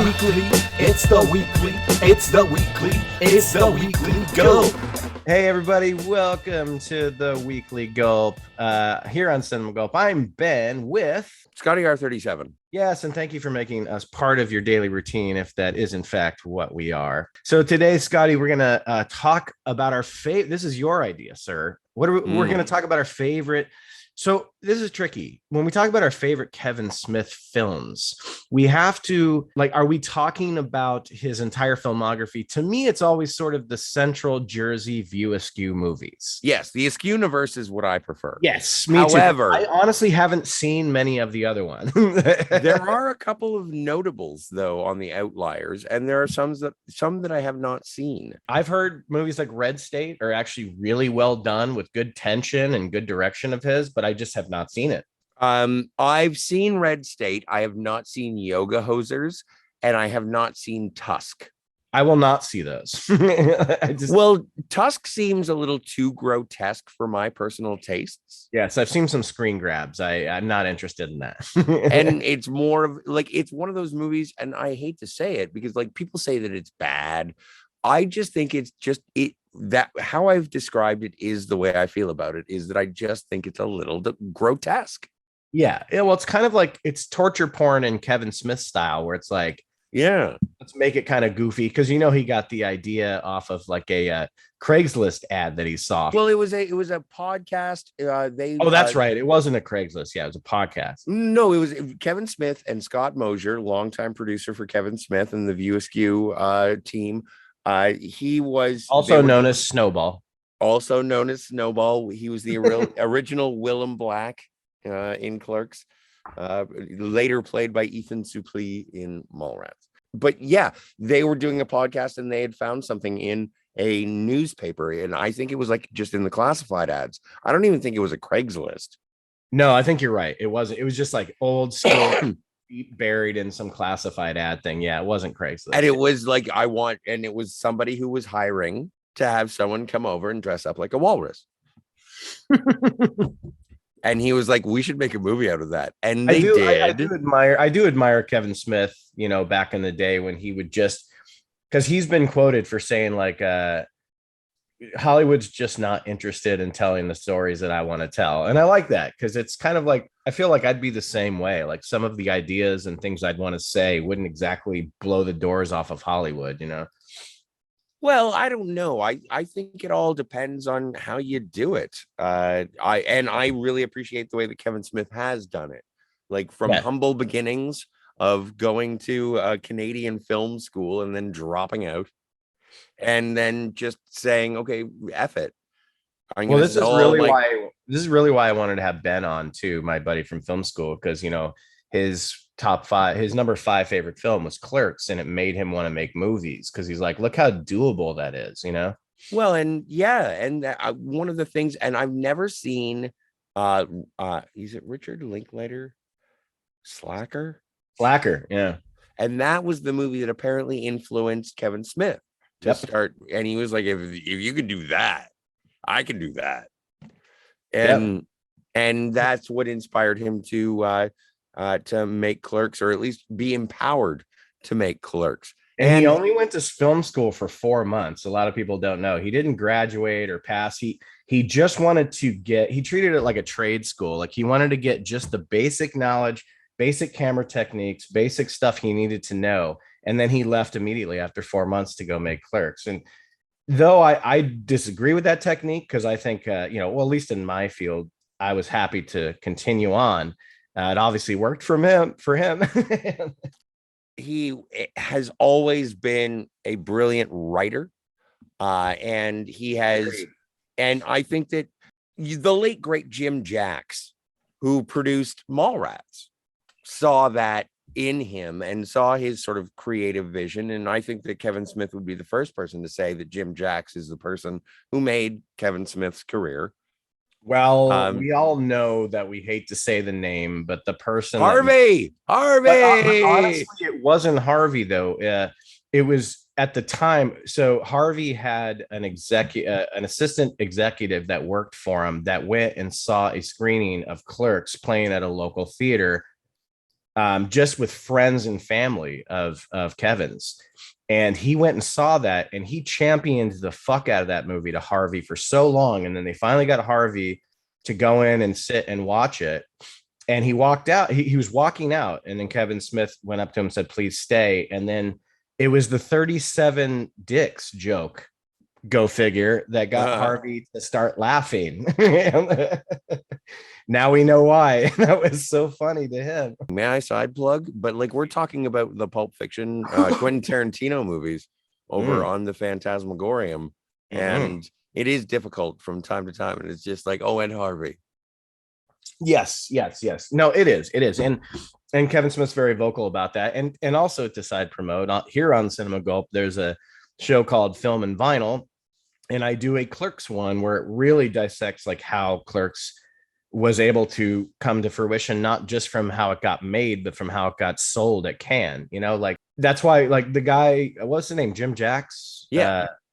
weekly, it's the weekly, it's the weekly, it's the weekly gulp. Hey everybody, welcome to the Weekly Gulp here on Cinema Gulp. I'm Ben with Scotty R37. Yes, and thank you for making us part of your daily routine, if that is in fact what we are. So today, Scotty, we're gonna talk about our favorite. This is your idea, sir. What are we're gonna talk about our favorite. So this is tricky. When we talk about our favorite Kevin Smith films, we have to, like, are we talking about his entire filmography? To me, it's always sort of the Central Jersey Viewaskew movies. Yes, the Askew-niverse is what I prefer. Yes, me However, too. I honestly haven't seen many of the other ones. There are a couple of notables, though, on the outliers, and there are some that I have not seen. I've heard movies like Red State are actually really well done with good tension and good direction of his, but I just have not seen it. I've seen Red State. I have not seen Yoga Hosers, and I have not seen Tusk. I will not see those. Well, Tusk seems a little too grotesque for my personal tastes. Yes, I've seen some screen grabs. I'm not interested in that. And it's more of like, it's one of those movies, and I hate to say it because like people say that it's bad. I just think it's just that how I've described it is the way I feel about it, is that I just think it's a little grotesque. Yeah, well, it's kind of like it's torture porn in Kevin Smith style, where it's like, yeah, let's make it kind of goofy, because he got the idea off of like a Craigslist ad that he saw. Well, it was a podcast. That's right. It wasn't a Craigslist. Yeah, it was a podcast. No, it was Kevin Smith and Scott Mosier, longtime producer for Kevin Smith and the Viewaskew team. He was also known as Snowball. Also known as Snowball. He was the original Willem Black in Clerks, later played by Ethan Suplee in Mallrats. But yeah, they were doing a podcast and they had found something in a newspaper, and I think it was like just in the classified ads. I don't even think it was a Craigslist. No, I think you're right. It wasn't. It was just like old school. Buried in some classified ad thing. Yeah, it wasn't Craigslist. And it was like, it was somebody who was hiring to have someone come over and dress up like a walrus. And he was like, we should make a movie out of that. And they did. I do admire Kevin Smith, back in the day when he would just, because he's been quoted for saying like, Hollywood's just not interested in telling the stories that I want to tell. And I like that, because it's kind of like, I feel like I'd be the same way. Like some of the ideas and things I'd want to say wouldn't exactly blow the doors off of Hollywood, Well, I don't know. I think it all depends on how you do it. I really appreciate the way that Kevin Smith has done it. Like from humble beginnings of going to a Canadian film school and then dropping out. And then just saying, okay, F it. This is really why I wanted to have Ben on too, my buddy from film school, because his number 5 favorite film was Clerks, and it made him want to make movies because he's like, look how doable that is, Well, and one of the things, and I've never seen, is it Richard Linklater? Slacker, yeah. And that was the movie that apparently influenced Kevin Smith to start, and he was like, if you can do that, I can do that. And that's what inspired him to make Clerks, or at least be empowered to make Clerks. And he only went to film school for 4 months. A lot of people don't know. He didn't graduate or pass. He just wanted to he treated it like a trade school. Like he wanted to get just the basic knowledge, basic camera techniques, basic stuff he needed to know. And then he left immediately after 4 months to go make Clerks. And though I disagree with that technique, because I think, at least in my field, I was happy to continue on. It obviously worked for him. He has always been a brilliant writer. And he has, and I think that the late, great Jim Jacks, who produced Mallrats, saw that in him and saw his sort of creative vision. And I think that Kevin Smith would be the first person to say that Jim Jacks is the person who made Kevin Smith's career. Well, we all know that we hate to say the name, but the person Harvey. Honestly, it wasn't Harvey though. It was at the time. So Harvey had an assistant executive that worked for him that went and saw a screening of Clerks playing at a local theater. just with friends and family of Kevin's. And he went and saw that, and he championed the fuck out of that movie to Harvey for so long. And then they finally got Harvey to go in and sit and watch it. And he walked out. He was walking out, and then Kevin Smith went up to him and said, "Please stay." And then it was the 37 dicks joke, go figure, that got Harvey to start laughing. Now we know why. That was so funny to him. May I side plug? But like, we're talking about the Pulp Fiction, Quentin Tarantino movies over on the Phantasmagorium, and it is difficult from time to time. And it's just like, oh, and Harvey. Yes. No, it is. And Kevin Smith's very vocal about that. And also to side promote here on Cinema Gulp, there's a show called Film and Vinyl, and I do a Clerks one where it really dissects like how Clerks was able to come to fruition, not just from how it got made, but from how it got sold at Cannes. Like that's why, like, the guy, what's his name, Jim Jacks?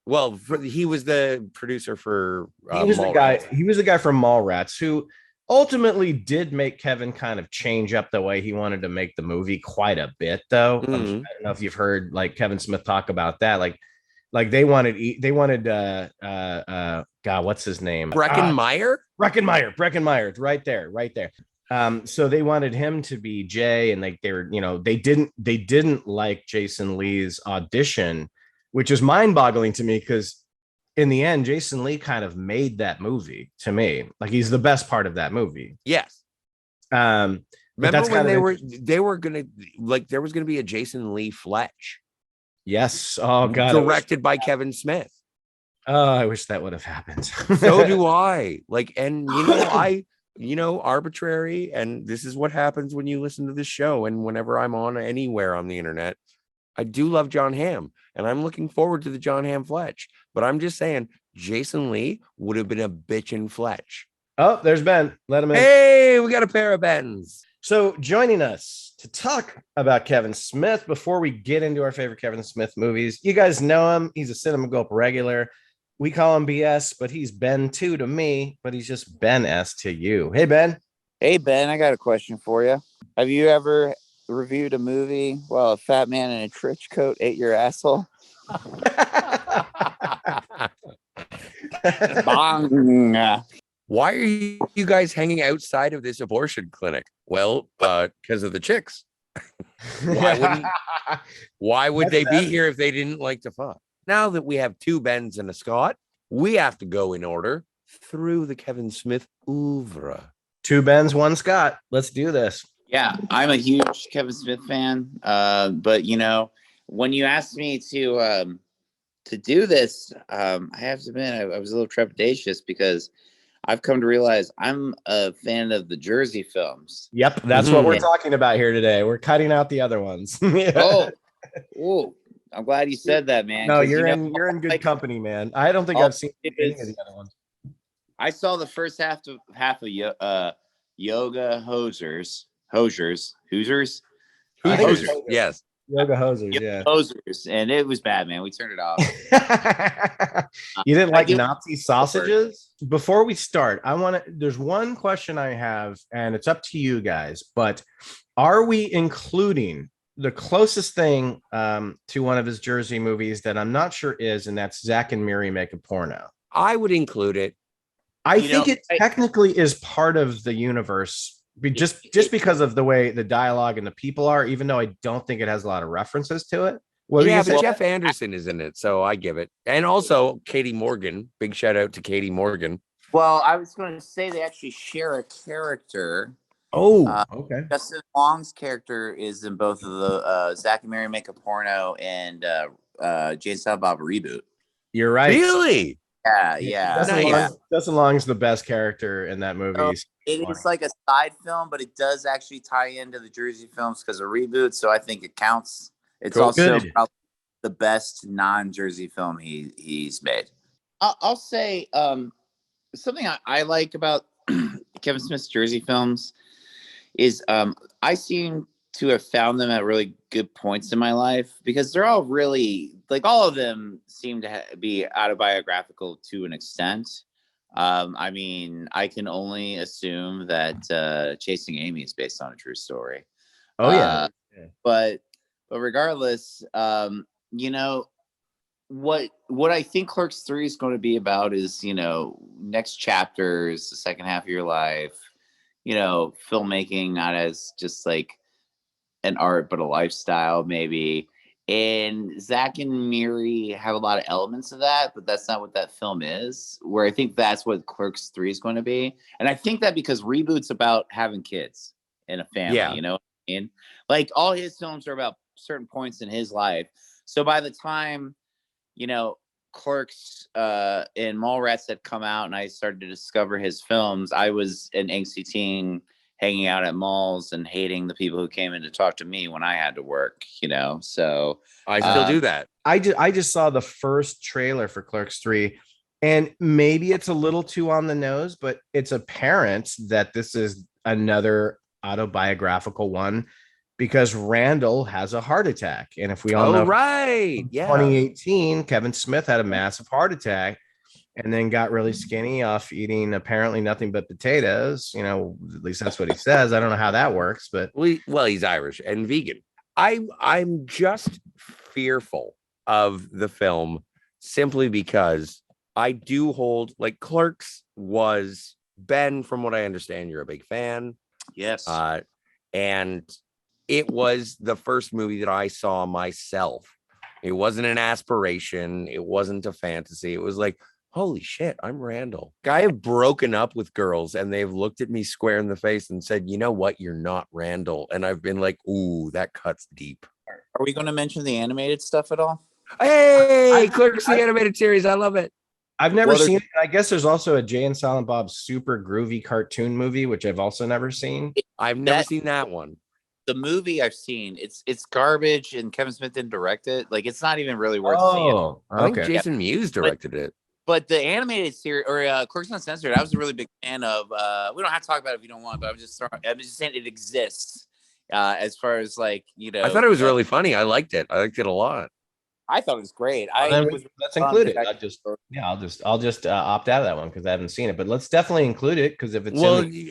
Well, he was the producer for he was the guy from Mallrats, who ultimately did make Kevin kind of change up the way he wanted to make the movie quite a bit, though. I don't know if you've heard like Kevin Smith talk about that. Like they wanted God, what's his name? Breckenmeyer, right there. So they wanted him to be Jay, and they didn't like Jason Lee's audition, which is mind-boggling to me, because in the end, Jason Lee kind of made that movie to me. Like, he's the best part of that movie. Yes. Remember when they were gonna, like, there was gonna be a Jason Lee Fletch. Yes. Oh God. Directed by Kevin Smith. Oh, I wish that would have happened. So do I. Like, and arbitrary. And this is what happens when you listen to this show. And whenever I'm on anywhere on the internet, I do love John Hamm, and I'm looking forward to the John Hamm Fletch. But I'm just saying, Jason Lee would have been a bitchin' Fletch. Oh, there's Ben. Let him in. Hey, we got a pair of Bens. So joining us to talk about Kevin Smith, before we get into our favorite Kevin Smith movies, you guys know him. He's a Cinema Gulp regular. We call him BS, but he's Ben 2 to me, but he's just Ben S to you. Hey, Ben. Hey, Ben, I got a question for you. Have you ever reviewed a movie while a fat man in a trench coat ate your asshole? Bong. Why are you guys hanging outside of this abortion clinic? Well, because of the chicks. Why would they be here if they didn't like to fuck? Now that we have two Bens and a Scott, we have to go in order through the Kevin Smith oeuvre. Two Bens, one Scott. Let's do this. Yeah, I'm a huge Kevin Smith fan. But when you asked me to do this, I have to admit I was a little trepidatious, because I've come to realize I'm a fan of the Jersey films. Yep, that's what we're talking about here today. We're cutting out the other ones. Oh, I'm glad you said that, man. No, you're in good company, man. I don't think I've seen any of the other ones. I saw the first half of Yoga Hosers. Yes. Yoga Hosers, yeah. Hosers, and it was bad, man. We turned it off. You didn't like Nazi sausages? Before we start, there's one question I have, and it's up to you guys, but are we including the closest thing to one of his Jersey movies that I'm not sure is, and that's Zach and Miri Make a Porno? I would include it. I think it technically is part of the universe, just because of the way the dialogue and the people are, even though I don't think it has a lot of references to it. But Jeff Anderson is in it, so I give it. And also Katie Morgan. Big shout out to Katie Morgan. Well, I was going to say they actually share a character. Oh, okay. Justin Long's character is in both of the Zach and Miri Make a Porno and Jane Silent Bob Reboot. You're right. Really? Yeah. Justin Long's the best character in that movie. So it is like a side film, but it does actually tie into the Jersey films because of Reboot, so I think it counts. It's also probably the best non-Jersey film he's made. I'll say something I like about Kevin Smith's Jersey films is I seem to have found them at really good points in my life, because they're all really, like, all of them seem to be autobiographical to an extent. I mean, I can only assume that Chasing Amy is based on a true story. Oh yeah. But regardless, you know, what I think Clerks 3 is going to be about is, you know, next chapters, the second half of your life, you know, filmmaking not as just like an art but a lifestyle maybe. And Zach and Miri have a lot of elements of that, but that's not what that film is. Where I think that's what Clerks 3 is going to be. And I think that because Reboot's about having kids and a family, you know what I mean? Like all his films are about certain points in his life. So by the time, you know, Clerks and Mallrats had come out and I started to discover his films, I was an angsty teen hanging out at malls and hating the people who came in to talk to me when I had to work, you know? So I still do that. I just saw the first trailer for Clerks 3, and maybe it's a little too on the nose, but it's apparent that this is another autobiographical one because Randall has a heart attack. And if we all know, right. Yeah. 2018, Kevin Smith had a massive heart attack and then got really skinny off eating apparently nothing but potatoes. You know, at least that's what he says. I don't know how that works, but well, he's Irish and vegan. I'm just fearful of the film simply because I do hold like Clerks was Ben, from what I understand, you're a big fan. Yes. And it was the first movie that I saw myself. It wasn't an aspiration. It wasn't a fantasy. It was like, holy shit, I'm Randall. I have broken up with girls and they've looked at me square in the face and said, you know what? You're not Randall. And I've been like, ooh, that cuts deep. Are we going to mention the animated stuff at all? Hey, Clerks, the animated series. I love it. I've never seen it. I guess there's also a Jay and Silent Bob super groovy cartoon movie, which I've also never seen. I've never seen that one. The movie I've seen, it's garbage, and Kevin Smith didn't direct it. Like, it's not even really worth seeing. Oh, I think Jason Mewes directed it. But the animated series, or Clerks Uncensored, I was a really big fan of. We don't have to talk about it if you don't want, but I'm just saying it exists. As far as like, you know, I thought it was really funny. I liked it. I liked it a lot. I thought it was great. Let's include it. I'll just opt out of that one because I haven't seen it. But let's definitely include it because if it's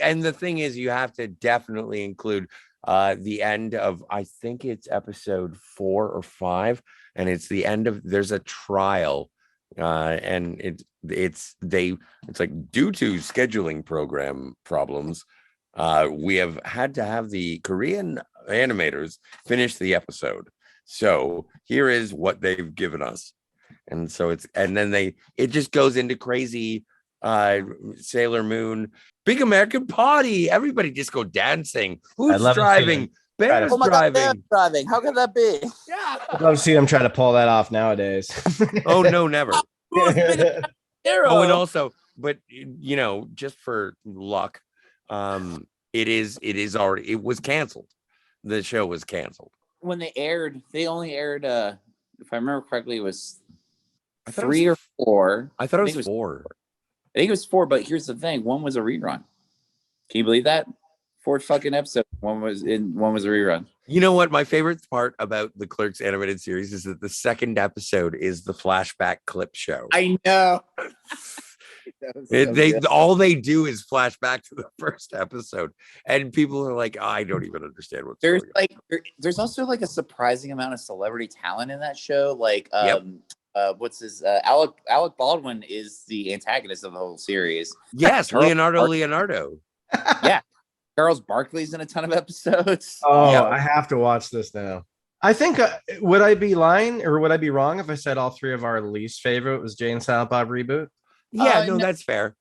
and the thing is, you have to definitely include the end of, I think it's episode 4 or 5, and it's the end of, there's a trial, and it's like, due to scheduling program problems, we have had to have the Korean animators finish the episode. So here is what they've given us. And so it just goes into crazy Sailor Moon, big American party. Everybody just go dancing. Who's driving? Bear's driving. Driving. How can that be? Yeah. I'd love to see them try to pull that off nowadays. Oh, no, never. Hero. Oh, and also, but you know, just for luck, it was canceled. The show was canceled. When they only aired if I remember correctly, it was 3 or 4. I thought it was 4. I think it was 4, but here's the thing: 1 was a rerun. Can you believe that? 4 fucking episodes. 1 was a rerun. You know what? My favorite part about the Clerks animated series is that the second episode is the flashback clip show. I know. All they do is flash back to the first episode, and people are like, I don't even understand what's going on. There's also like a surprising amount of celebrity talent in that show. Like, what's his Alec Baldwin is the antagonist of the whole series. Yes, Leonardo. Yeah, Charles Barkley's in a ton of episodes. Oh, yeah. I have to watch this now. I think would I be lying or would I be wrong if I said all 3 of our least favorite was Jay and Silent Bob reboot? Yeah, no, that's fair.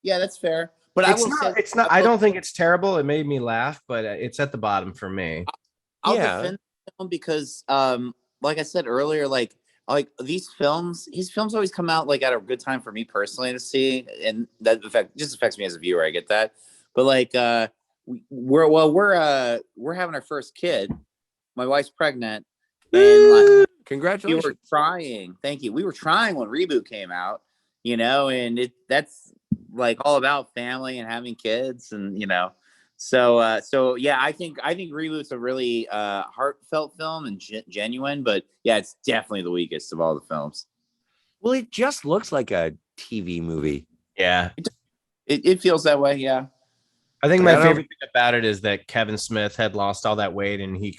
Yeah, that's fair. But it's not. I don't think it's terrible. It made me laugh, but it's at the bottom for me. I'll defend him because, like I said earlier, like these films, his films always come out like at a good time for me personally to see, and that just affects me as a viewer. I get that, but like we're having our first kid. My wife's pregnant, and congratulations. We were trying. Thank you. We were trying when Reboot came out. You know, and that's like all about family and having kids, and you know, so yeah, I think Reboot's a really heartfelt film and genuine, but yeah, it's definitely the weakest of all the films. Well, it just looks like a TV movie. Yeah, it feels that way. Yeah, I think my favorite thing about it is that Kevin Smith had lost all that weight and he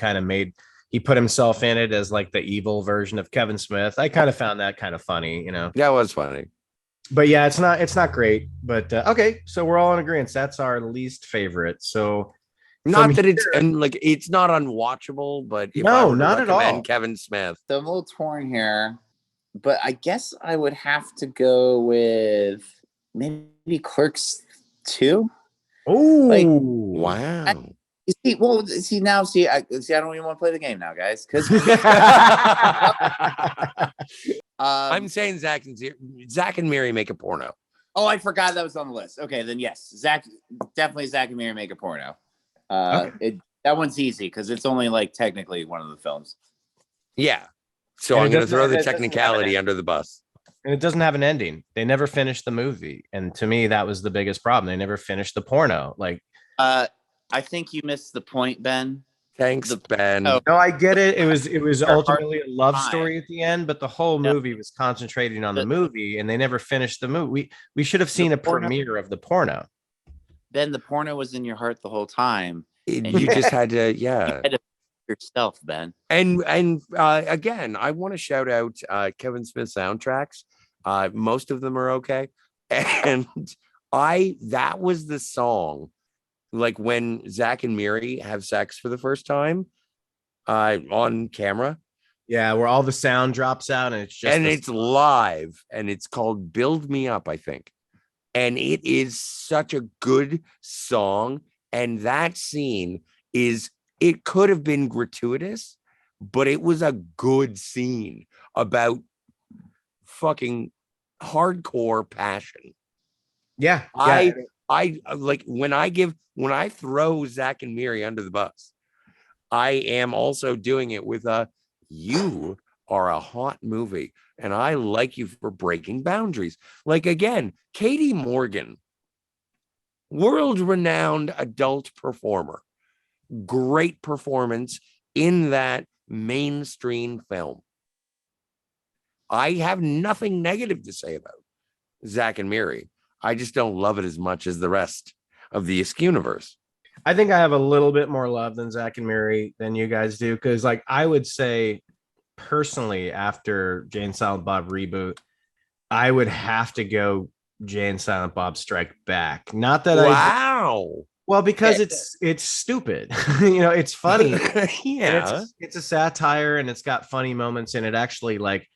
put himself in it as like the evil version of Kevin Smith. I kind of found that kind of funny, you know. That was funny. But yeah, it's not great. But okay, so we're all in agreement. That's our least favorite. So not that it's not unwatchable, but if I were to not at all. Kevin Smith. So I'm a little torn here, but I guess I would have to go with maybe Clerks 2. Oh, wow. I don't even want to play the game now, guys. Because I'm saying Zach and Miri make a porno. Oh, I forgot that was on the list. Okay, then yes, definitely Zach and Miri make a porno. Okay. That one's easy because it's only like technically one of the films. Yeah. So I'm going to throw the technicality under the bus. And it doesn't have an ending. They never finished the movie. And to me, that was the biggest problem. They never finished the porno. Like, I think you missed the point, Ben. Thanks, Ben. No, I get it. It was ultimately a love story at the end, but the whole movie was concentrating on the movie, and they never finished the movie. We should have seen a premiere of the porno. Ben, the porno was in your heart the whole time. And you just had to, yeah. You had to yourself, Ben. And again, I want to shout out Kevin Smith soundtracks. Most of them are okay. And that was the song, like when Zach and Miri have sex for the first time on camera. Yeah, where all the sound drops out and it's live, and it's called Build Me Up, I think. And it is such a good song. And that scene it could have been gratuitous, but it was a good scene about fucking hardcore passion. Yeah. I like when I throw Zach and Miri under the bus, I am also doing it with you are a hot movie and I like you for breaking boundaries. Like, again, Katie Morgan, world-renowned adult performer, great performance in that mainstream film. I have nothing negative to say about Zach and Miri. I just don't love it as much as the rest of the Viewaskew universe. I think I have a little bit more love than Zach and Miri than you guys do, because like I would say personally, after Jay and Silent Bob reboot, I would have to go Jay and Silent Bob Strike Back. Not that well, because it's stupid. You know, it's funny. Yeah, it's a satire and it's got funny moments, and it actually like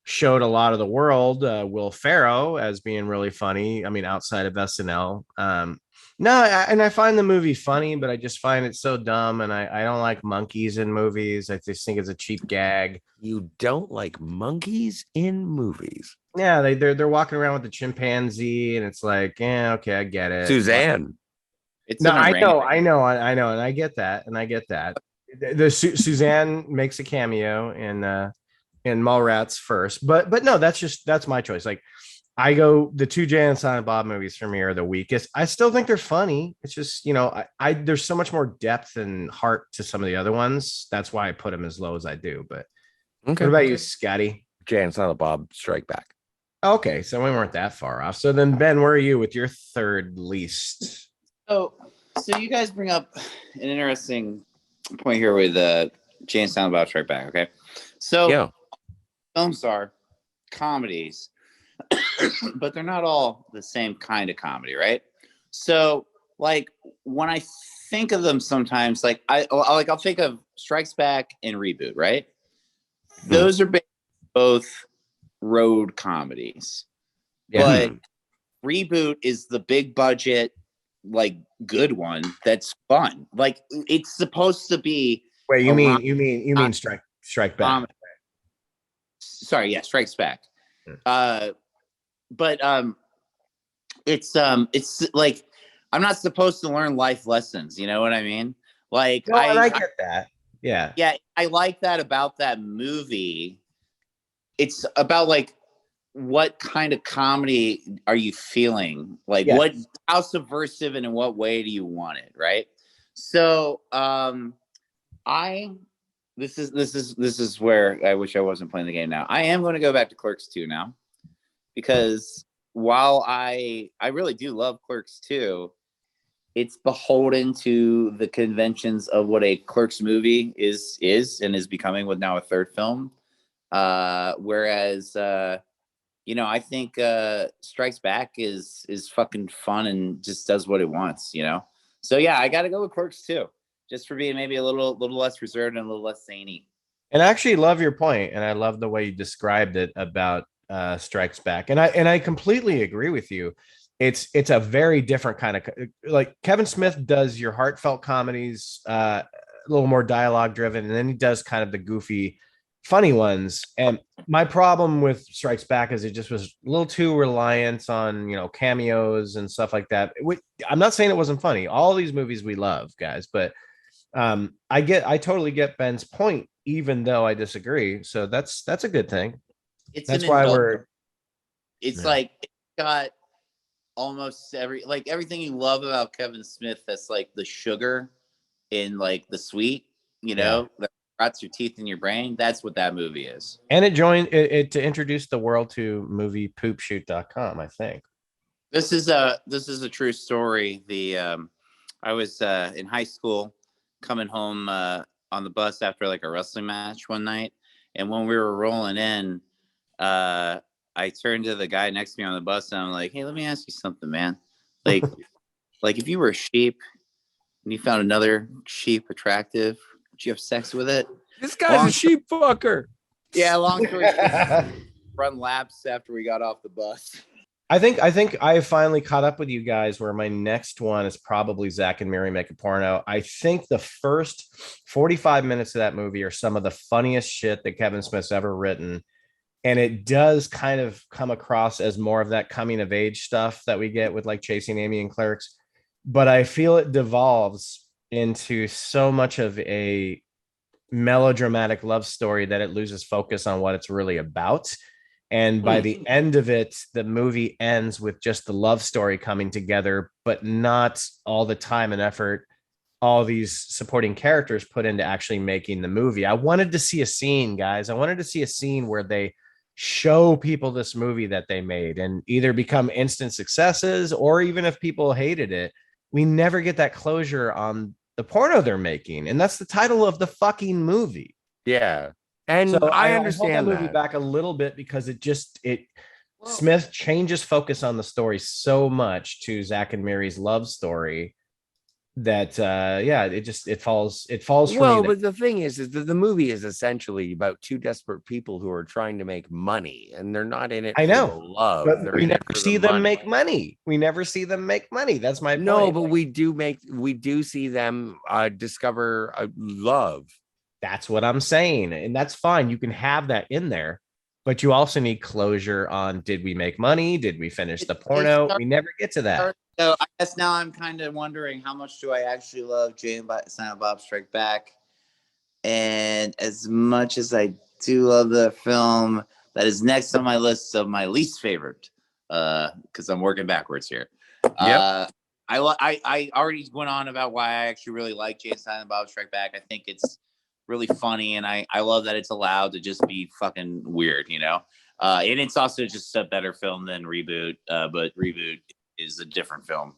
showed a lot of the world Will Ferrell as being really funny. I mean, outside of SNL. I find the movie funny, but I just find it so dumb, and I don't like monkeys in movies. I just think it's a cheap gag. You don't like monkeys in movies? Yeah, they're walking around with the chimpanzee, and it's like, yeah, okay, I get it. Suzanne. I know, and I get that, The Suzanne makes a cameo in Mallrats first, but no, that's my choice. Like, I go the two Jay and Silent Bob movies for me are the weakest. I still think they're funny. It's just, you know, I there's so much more depth and heart to some of the other ones. That's why I put them as low as I do. But okay. What about you, Scotty? Jay and Silent Bob Strike Back. Okay, so we weren't that far off. So then, Ben, where are you with your third least? So you guys bring up an interesting point here with Jay and Silent Bob Strike Back. Okay, so yeah. Films are comedies, but they're not all the same kind of comedy, right? So, like, when I think of them sometimes, like I'll think of Strikes Back and Reboot, right? Those are both road comedies. Yeah. But Reboot is the big budget, like, good one that's fun. Like, it's supposed to be. Wait, you mean Strike Back? Sorry, yeah, Strikes Back. But it's like I'm not supposed to learn life lessons. You know what I mean? Like, no, I get that. Yeah, I like that about that movie. It's about, like, what kind of comedy are you feeling? Like, yes. How subversive and in what way do you want it? Right. So, this is where I wish I wasn't playing the game now. I am going to go back to Clerks 2 now, because while I really do love Clerks 2, it's beholden to the conventions of what a Clerks movie is and is becoming with now a third film. Whereas I think Strikes Back is fucking fun and just does what it wants, So yeah, I got to go with Clerks too, just for being maybe a little less reserved and a little less zany. And I actually love your point, and I love the way you described it about Strikes Back, and I completely agree with you. It's a very different kind of, like, Kevin Smith does your heartfelt comedies, a little more dialogue driven, and then he does kind of the goofy, funny ones. And my problem with Strikes Back is it just was a little too reliant on cameos and stuff like that. I'm not saying it wasn't funny. All these movies we love, guys, but I totally get Ben's point, even though I disagree. So that's a good thing. That's why it's like it's got almost everything you love about Kevin Smith. That's like the sugar in like the sweet, that rots your teeth in your brain. That's what that movie is. And it joined it to introduce the world to moviepoopshoot.com, I think. This is a true story. I was in high school coming home on the bus after like a wrestling match one night, and when we were rolling in, I turned to the guy next to me on the bus and I'm like, "Hey, let me ask you something, man. Like, like if you were a sheep and you found another sheep attractive, would you have sex with it?" This guy's a sheep fucker. Yeah, long story short, run laps after we got off the bus. I think I finally caught up with you guys, where my next one is probably Zach and Miri Make a Porno. I think the first 45 minutes of that movie are some of the funniest shit that Kevin Smith's ever written. And it does kind of come across as more of that coming of age stuff that we get with like Chasing Amy and Clerks. But I feel it devolves into so much of a melodramatic love story that it loses focus on what it's really about. And by the end of it, the movie ends with just the love story coming together, but not all the time and effort all these supporting characters put into actually making the movie. I wanted to see a scene, guys. I wanted to see a scene where they show people this movie that they made and either become instant successes, or even if people hated it, we never get that closure on the porno they're making. And that's the title of the fucking movie. Yeah. And so I understand that movie back a little bit because Smith changes focus on the story so much to Zach and Mary's love story that it falls for well me. But the thing is that the movie is essentially about two desperate people who are trying to make money, and they're not in it. I know for the love, but we never see them make money. That's my point. No, but we do see them discover love. That's what I'm saying, and that's fine. You can have that in there, but you also need closure on, did we make money? Did we finish the porno? We never get to that. So I guess now I'm kind of wondering, how much do I actually love Jay and Silent Bob Strike Back? And as much as I do love the film, that is next on my list of my least favorite, because I'm working backwards here. Yep. I already went on about why I actually really like Jay and Silent Bob Strike Back. I think it's really funny, and I love that it's allowed to just be fucking weird, and it's also just a better film than Reboot, but Reboot is a different film,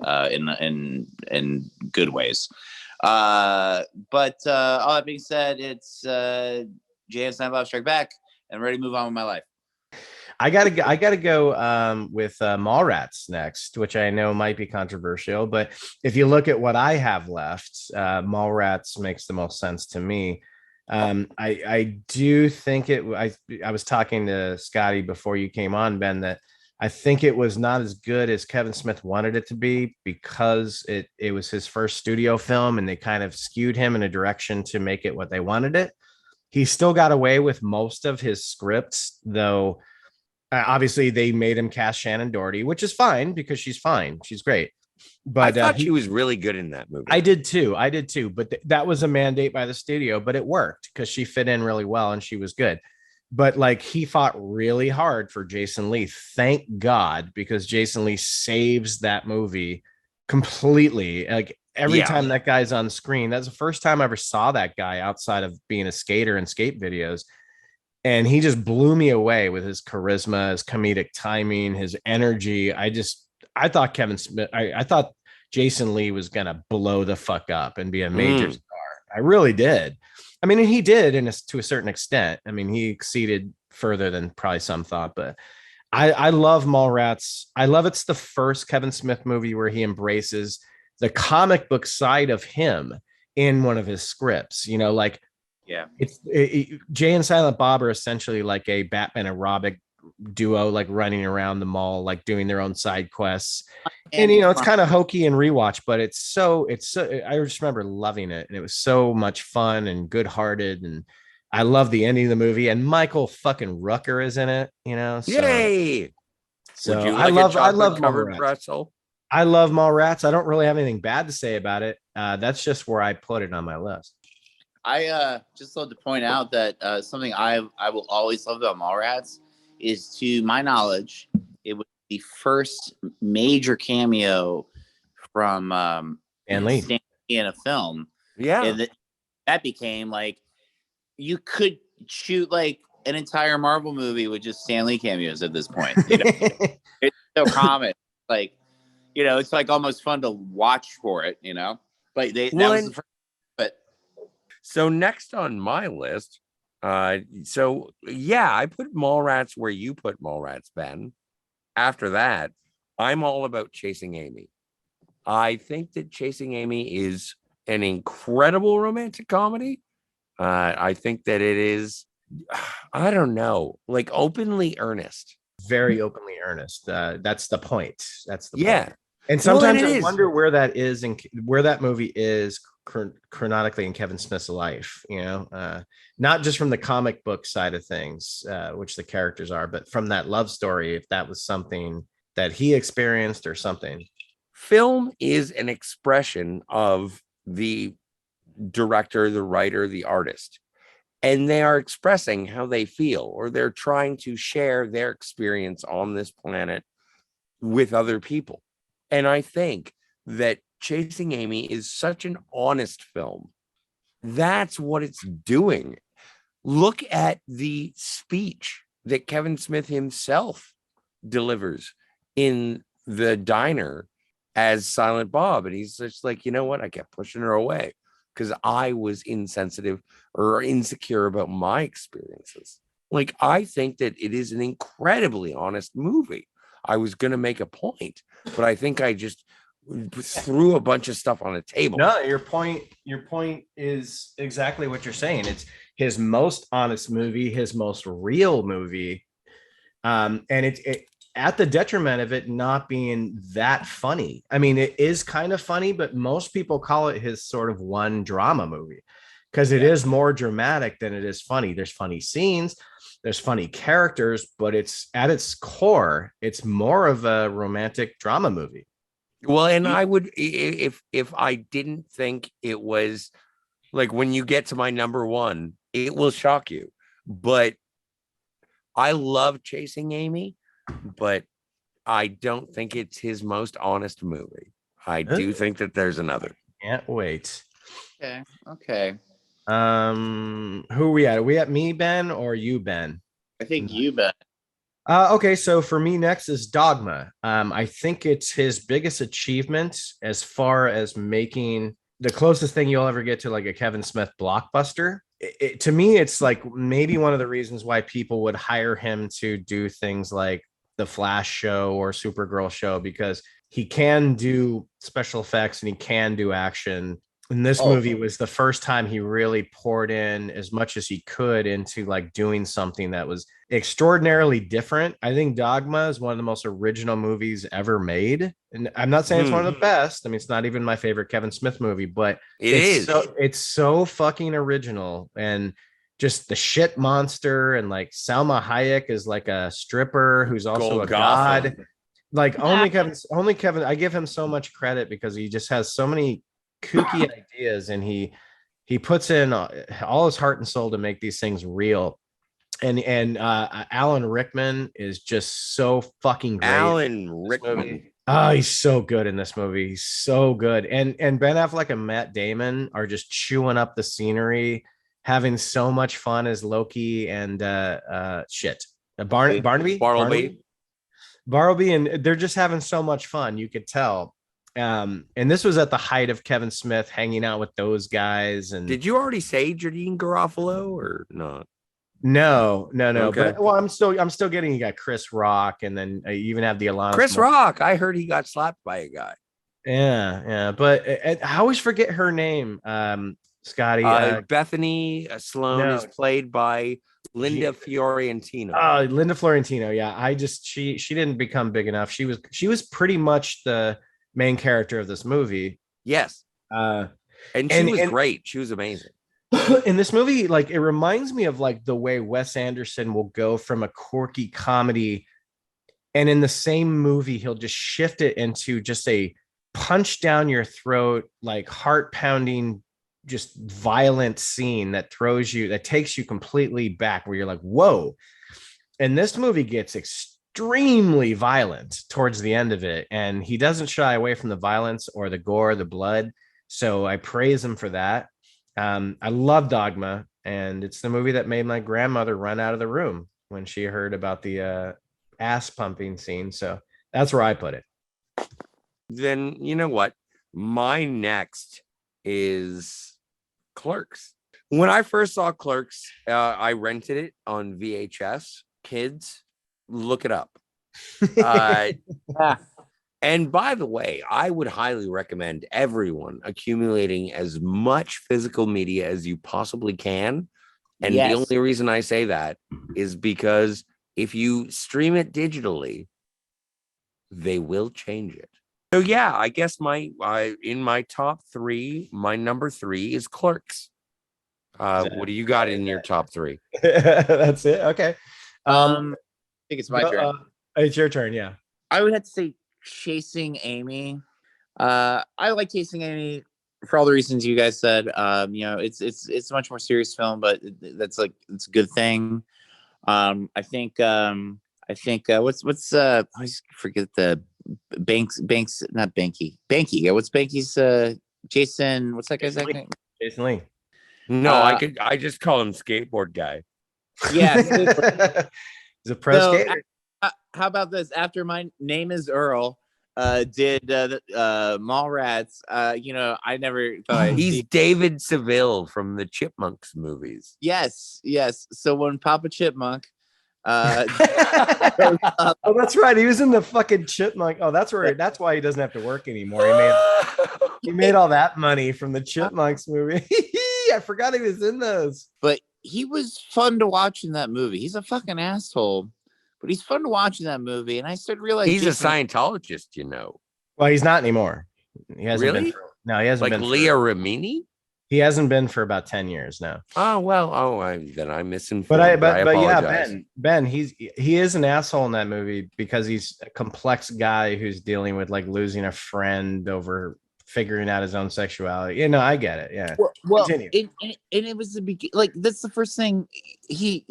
in good ways. But all that being said, it's Jay and Silent Bob Strike Back, and I'm ready to move on with my life. I gotta go with Mallrats next, which I know might be controversial, but if you look at what I have left, Mallrats makes the most sense to me. I do think I was talking to Scotty before you came on, Ben, that I think it was not as good as Kevin Smith wanted it to be, because it was his first studio film and they kind of skewed him in a direction to make it what they wanted it. He still got away with most of his scripts, though. Obviously, they made him cast Shannon Doherty, which is fine because she's fine. She's great. But I thought she was really good in that movie. I did too. But that was a mandate by the studio, but it worked because she fit in really well and she was good. But like, he fought really hard for Jason Lee. Thank God, because Jason Lee saves that movie completely. Like, every time that guy's on screen, that's the first time I ever saw that guy outside of being a skater and skate videos. And he just blew me away with his charisma, his comedic timing, his energy. I thought Kevin Smith, I thought Jason Lee was gonna blow the fuck up and be a major star. I really did. I mean, and he did to a certain extent. I mean, he exceeded further than probably some thought, but I love Mallrats. I love it's the first Kevin Smith movie where he embraces the comic book side of him in one of his scripts. You know, like Jay and Silent Bob are essentially like a Batman and Robin duo, like running around the mall, like doing their own side quests. And you know, it's kind of hokey and rewatch, but it's so I just remember loving it, and it was so much fun and good-hearted, and I love the ending of the movie, and Michael fucking Rooker is in it, you know. So, yay! So Would you I like love covered Mallrats. pretzel? I love Mallrats. I don't really have anything bad to say about it. That's just where I put it on my list. I just love to point out that something I will always love about Mallrats is, to my knowledge, it was the first major cameo from Stan Lee in a film. Yeah, and that became like, you could shoot like an entire Marvel movie with just Stan Lee cameos at this point. You know? It's so common, like, you know, it's like almost fun to watch for it, you know. But that was the first. But so next on my list, so yeah, I put Mallrats where you put Mallrats, Ben. After that, I'm all about Chasing Amy. I think that Chasing Amy is an incredible romantic comedy. I think that it is, I don't know, like openly earnest. Very openly earnest. That's the point. That's the point. And sometimes I wonder where that is and where that movie is chronologically in Kevin Smith's life, you know, not just from the comic book side of things, which the characters are, but from that love story, if that was something that he experienced or something. Film is an expression of the director, the writer, the artist, and they are expressing how they feel, or they're trying to share their experience on this planet with other people. And I think that Chasing Amy is such an honest film. That's what it's doing. Look at the speech that Kevin Smith himself delivers in the diner as Silent Bob. And he's just like, you know what? I kept pushing her away because I was insensitive or insecure about my experiences. Like, I think that it is an incredibly honest movie. I was going to make a point, but I think I just threw a bunch of stuff on the table. No, your point is exactly what you're saying. It's his most honest movie, his most real movie. And it at the detriment of it not being that funny. I mean, it is kind of funny, but most people call it his sort of one drama movie because it is more dramatic than it is funny. There's funny scenes, there's funny characters, but it's at its core, it's more of a romantic drama movie. Well, and I would, if I didn't think it was, like, when you get to my number one, it will shock you. But I love Chasing Amy, but I don't think it's his most honest movie. I do think that there's another. Can't wait. Okay. Who are we at? Are we at me, Ben, or you, Ben? I think you, Ben. Okay, so for me next is Dogma. I think it's his biggest achievement as far as making the closest thing you'll ever get to like a Kevin Smith blockbuster. To me, it's like maybe one of the reasons why people would hire him to do things like the Flash show or Supergirl show, because he can do special effects and he can do action. And this movie was the first time he really poured in as much as he could into like doing something that was extraordinarily different. I think Dogma is one of the most original movies ever made. And I'm not saying it's one of the best. I mean, it's not even my favorite Kevin Smith movie, but it's so fucking original. And just the shit monster, and like Salma Hayek is like a stripper who's also a god. Like only Kevin, I give him so much credit because he just has so many kooky ideas, and he puts in all his heart and soul to make these things real. And Alan Rickman is just so fucking great. Alan Rickman. Oh, he's so good in this movie. He's so good. And Ben Affleck and Matt Damon are just chewing up the scenery, having so much fun as Loki and Barnaby, and they're just having so much fun. You could tell. And this was at the height of Kevin Smith hanging out with those guys. And did you already say Jardine Garofalo or not? no. Okay. But well, I'm still getting, you got Chris Rock, and then you even have the Alanis Chris Rock. I heard he got slapped by a guy. Yeah. But I always forget her name. Scotty. Bethany Sloan is played by Linda Fiorentino. Linda Fiorentino. Yeah. She didn't become big enough. She was pretty much the main character of this movie. Yes. And she was great. She was amazing. In this movie, like, it reminds me of like the way Wes Anderson will go from a quirky comedy, and in the same movie he'll just shift it into just a punch down your throat, like heart pounding, just violent scene that takes you completely back, where you're like, whoa. And this movie gets extremely violent towards the end of it, and he doesn't shy away from the violence or the gore, the blood. So I praise him for that. I love Dogma, and it's the movie that made my grandmother run out of the room when she heard about the ass pumping scene. So that's where I put it. Then you know what? My next is Clerks. When I first saw Clerks, I rented it on VHS. Kids, look it up. And by the way, I would highly recommend everyone accumulating as much physical media as you possibly can. And the only reason I say that is because if you stream it digitally, they will change it. So yeah, I guess in my top three, my number 3 is Clerks. What do you got in your top 3? That's it. Okay. I think it's my turn. It's your turn. Yeah. I would have to say Chasing Amy. I like Chasing Amy for all the reasons you guys said. It's a much more serious film, but it's a good thing. I think what's I always forget the Banks, not Banky. Yeah, what's Banky's Jason, what's that guy's name? Jason Lee. No, I just call him skateboard guy. Yeah. He's a pro skater. How about this? After My Name Is Earl did Mallrats, I never thought he's David Seville from the Chipmunks movies. Yes. So when Papa Chipmunk oh, that's right. He was in the fucking Chipmunk. Oh, that's why he doesn't have to work anymore. He made all that money from the Chipmunks movie. I forgot he was in those. But he was fun to watch in that movie. He's a fucking asshole, but he's fun to watch in that movie. And I started realizing he's a Scientologist, Well, he's not anymore. He hasn't really? been. No, he hasn't like been. Leah Remini? He hasn't been for about 10 years now. Oh, well, then I'm misinformed. But yeah, Ben, he is an asshole in that movie because he's a complex guy who's dealing with like losing a friend over figuring out his own sexuality. I get it. Yeah. Well, and it was the beginning. Like, that's the first thing. He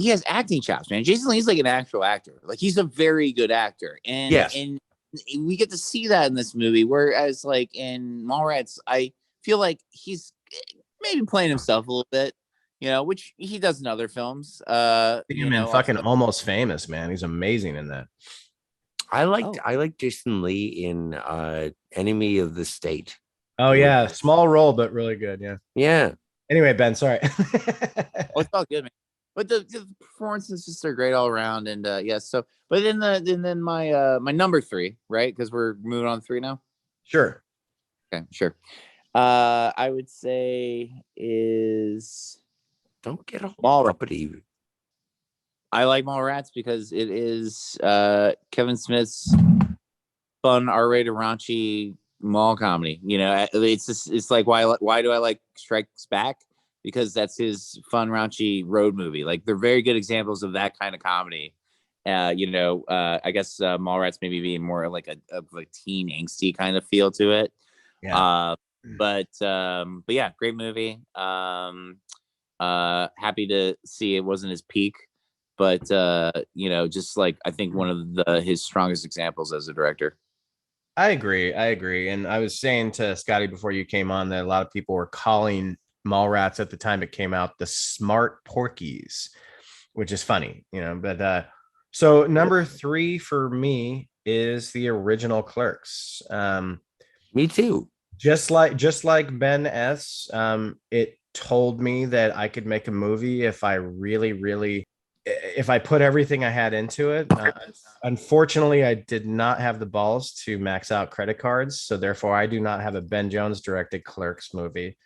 has acting chops, man. Jason Lee's like an actual actor. Like, he's a very good actor, and and we get to see that in this movie. Whereas, like in Mallrats, I feel like he's maybe playing himself a little bit, which he does in other films. Fucking Almost Famous, man. He's amazing in that. I liked Jason Lee in Enemy of the State. Oh yeah, small role but really good. Yeah. Anyway, Ben, sorry. It's all good, man. But the performances just are great all around, and So, but then my number 3, right? Because we're moving on to 3 now. Sure. Okay, sure. I would say is don't get all uppity. I like Mallrats because it is Kevin Smith's fun R-rated raunchy mall comedy. It's like why do I like Strikes Back? Because that's his fun raunchy road movie. Like, they're very good examples of that kind of comedy. I guess Mallrats maybe being more like a teen angsty kind of feel to it. Yeah. But yeah, great movie. Happy to see it wasn't his peak, but just like I think one of his strongest examples as a director. I agree. And I was saying to Scotty before you came on that a lot of people were calling Mallrats at the time it came out the smart Porkies, which is funny, but so number 3 for me is the original Clerks. Me too. Just like Ben S, it told me that I could make a movie if I really if I put everything I had into it. Unfortunately, I did not have the balls to max out credit cards, so therefore I do not have a Ben Jones directed Clerks movie.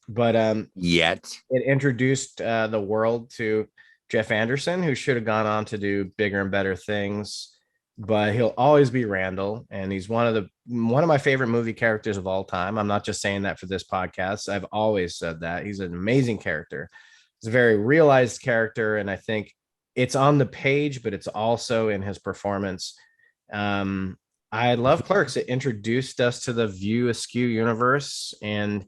But Yet. it introduced the world to Jeff Anderson, who should have gone on to do bigger and better things. But he'll always be Randall, and he's one of my favorite movie characters of all time. I'm not just saying that for this podcast. I've always said that. He's an amazing character. He's a very realized character, and I think it's on the page, but it's also in his performance. I love Clerks. It introduced us to the Viewaskew universe, and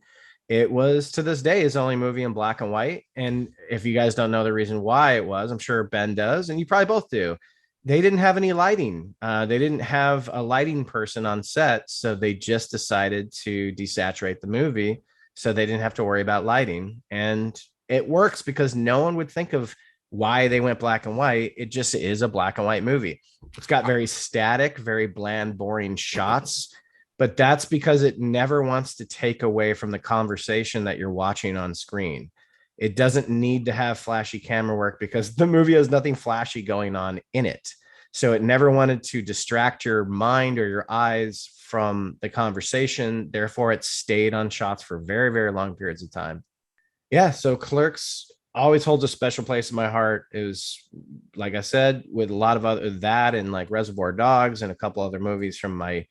it was to this day his only movie in black and white. And if you guys don't know the reason why it was, I'm sure Ben does, and you probably both do. They didn't have any lighting. They didn't have a lighting person on set, so they just decided to desaturate the movie so they didn't have to worry about lighting. And it works because no one would think of why they went black and white. It just is a black and white movie. It's got very static, very bland, boring shots, but that's because it never wants to take away from the conversation that you're watching on screen. It doesn't need to have flashy camera work because the movie has nothing flashy going on in it. So it never wanted to distract your mind or your eyes from the conversation. Therefore, it stayed on shots for very, very long periods of time. Yeah. So Clerks always holds a special place in my heart. It was, like I said, with a lot of other that and like Reservoir Dogs and a couple other movies from my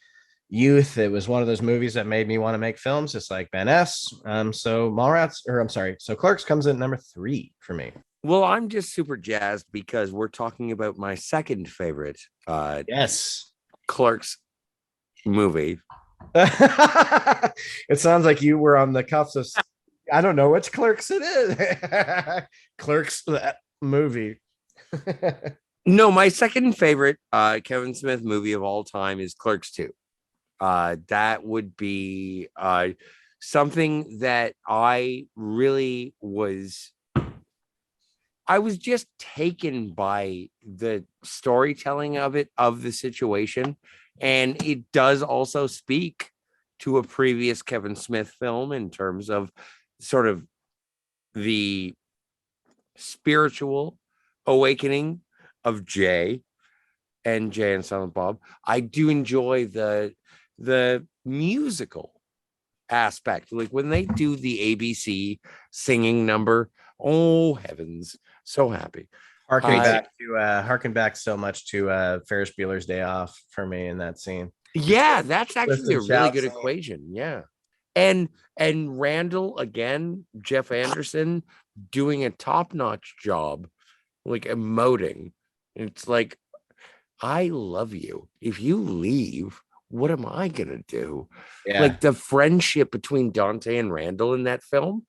youth. It was one of those movies that made me want to make films, just like Ben S. So Clerks comes in number 3 for me. Well, I'm just super jazzed because we're talking about my second favorite yes, Clerks movie. It sounds like you were on the cuffs of, I don't know which Clerks it is. Clerks, that movie. No, my second favorite Kevin Smith movie of all time is Clerks 2. That would be something that I was just taken by the storytelling of it, of the situation. And it does also speak to a previous Kevin Smith film in terms of sort of the spiritual awakening of Jay and Silent Bob. I do enjoy the musical aspect, like when they do the ABC singing number. Oh heavens, so happy. Harken back so much to Ferris Bueller's Day Off for me in that scene. Yeah, that's actually a really good equation. Yeah. And Randall, again, Jeff Anderson doing a top-notch job, like emoting. It's like, I love you. If you leave, what am I gonna do? Yeah. Like the friendship between Dante and Randall in that film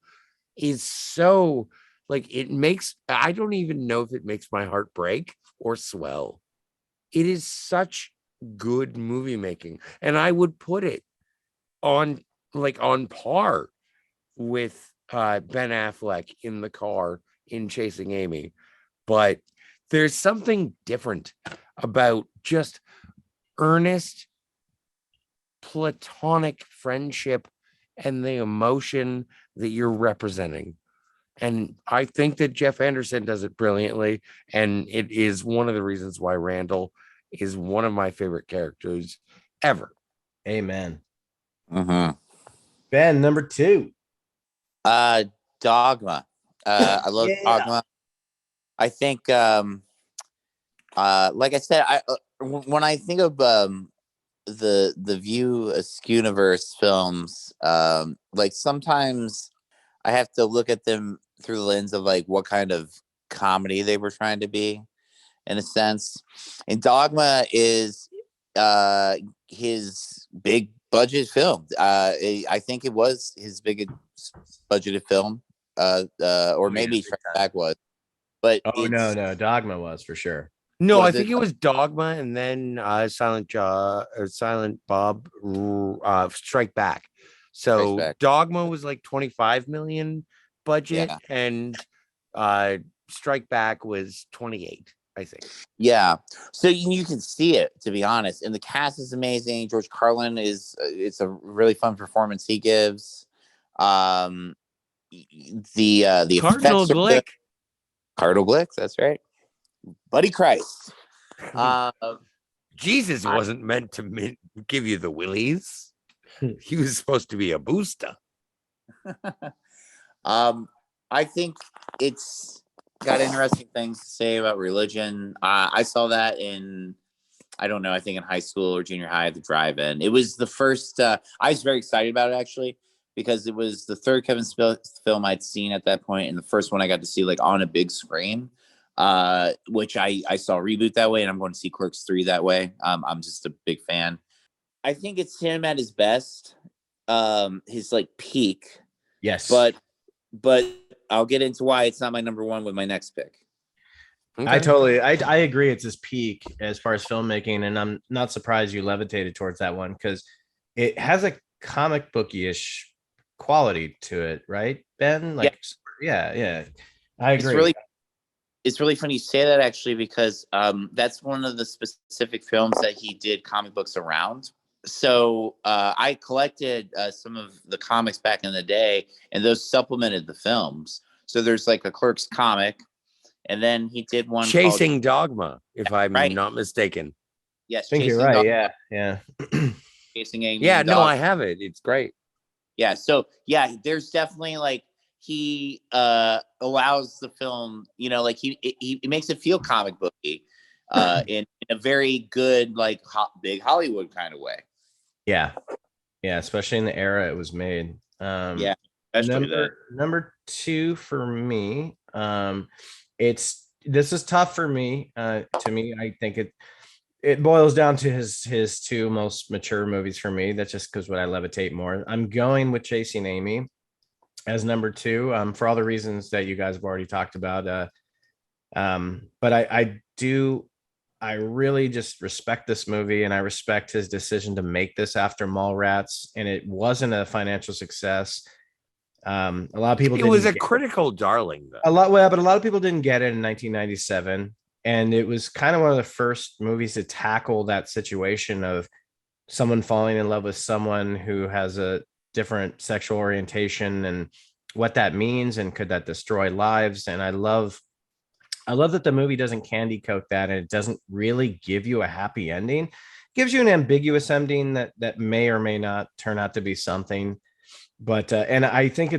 is so, like, I don't even know if it makes my heart break or swell. It is such good movie making, and I would put it on par with Ben Affleck in the car in Chasing Amy. But there's something different about just earnest platonic friendship and the emotion that you're representing. And I think that Jeff Anderson does it brilliantly, and it is one of the reasons why Randall is one of my favorite characters ever. Amen. Mm-hmm. Ben, number 2. Dogma. I love Dogma. I think, like I said, when I think of the Viewaskew universe films, like sometimes I have to look at them through the lens of like what kind of comedy they were trying to be, in a sense. And Dogma is his big budget film. I think it was his biggest budgeted film, or maybe Strike Back was. But no, Dogma was for sure. No, I think it was Dogma and then Silent Bob Strike Back. So Strike Back. Dogma was like 25 million budget, and Strike Back was 28. I think. Yeah. So you can see it, to be honest. And the cast is amazing. George Carlin it's a really fun performance he gives. The Cardinal effects are good. Glick. Cardinal Glick, that's right. Buddy Christ. Jesus wasn't meant to give you the willies. He was supposed to be a booster. I think it's got interesting things to say about religion. I saw that I don't know, I think in high school or junior high at the drive-in. It was the first, I was very excited about it actually, because it was the third Kevin Smith film I'd seen at that point, and the first one I got to see like on a big screen, which I saw Reboot that way, and I'm going to see Clerks 3 that way. I'm just a big fan. I think it's him at his best, his like peak. Yes. But I'll get into why it's not my number one with my next pick. Okay. I agree. It's his peak as far as filmmaking, and I'm not surprised you levitated towards that one because it has a comic booky-ish quality to it, right, Ben? Like, yeah. I agree. It's really funny you say that actually, because that's one of the specific films that he did comic books around. So I collected some of the comics back in the day, and those supplemented the films. So there's like a Clerks comic, and then he did one Chasing Dogma, if I'm not mistaken. Yes, I think you're right. Dogma. Yeah. Chasing Amy. Yeah, no, I have it. It's great. Yeah, so yeah, there's definitely like he allows the film, like he makes it feel comic booky in a very good, like big Hollywood kind of way. Yeah, especially in the era it was made. Yeah, number two for me. This is tough for me. To me, I think it boils down to his two most mature movies for me. That's just because what I levitate more. I'm going with Chasing Amy as number two, for all the reasons that you guys have already talked about. But I really just respect this movie, and I respect his decision to make this after Mallrats, and it wasn't a financial success. A lot of people. It was a critical darling, though. But a lot of people didn't get it in 1997, and it was kind of one of the first movies to tackle that situation of someone falling in love with someone who has a different sexual orientation and what that means, and could that destroy lives. And I love that the movie doesn't candy coat that, and it doesn't really give you a happy ending. It gives you an ambiguous ending that may or may not turn out to be something. But and I think